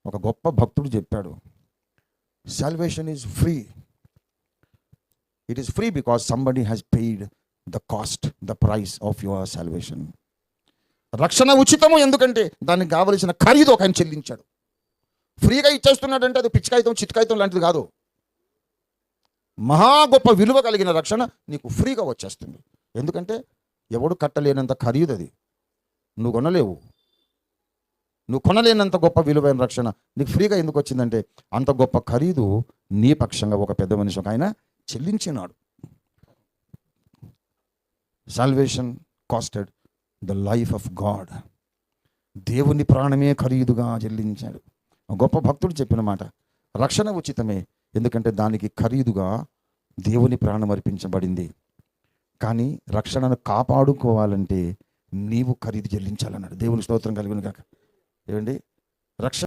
ఒక గొప్ప భక్తుడు చెప్పాడు, salvation is free. It is free because somebody has paid the cost, the price of your salvation. రక్షణ ఉచితము, ఎందుకంటే దానికి కావలసిన ఖరీదు ఒక ఆయన చెల్లించాడు. ఫ్రీగా ఇచ్చేస్తున్నాడంటే అది పిచ్చికాయితం చిట్కాయితం లాంటిది కాదు. మహా గొప్ప విలువ కలిగిన రక్షణ నీకు ఫ్రీగా వచ్చేస్తుంది. ఎందుకంటే ఎవడు కట్టలేనంత ఖరీదు అది, నువ్వు కొనలేవు. నువ్వు కొనలేనంత గొప్ప విలువైన రక్షణ నీకు ఫ్రీగా ఎందుకు వచ్చిందంటే అంత గొప్ప ఖరీదు నీ పక్షంగా ఒక పెద్ద మనిషి ఒక ఆయన చెల్లించినాడు. Salvation costed the life of God. దేవుని ప్రాణమే ఖరీదుగా చెల్లించాడు. గొప్ప భక్తుడు చెప్పిన మాట, రక్షణ ఉచితమే, ఎందుకంటే దానికి ఖరీదుగా దేవుని ప్రాణం అర్పించబడింది. కానీ రక్షణను కాపాడుకోవాలంటే నీవు ఖరీదు చెల్లించాలన్నాడు. దేవుని స్తోత్రం కలుగును గాక. ఏమండి, రక్షణ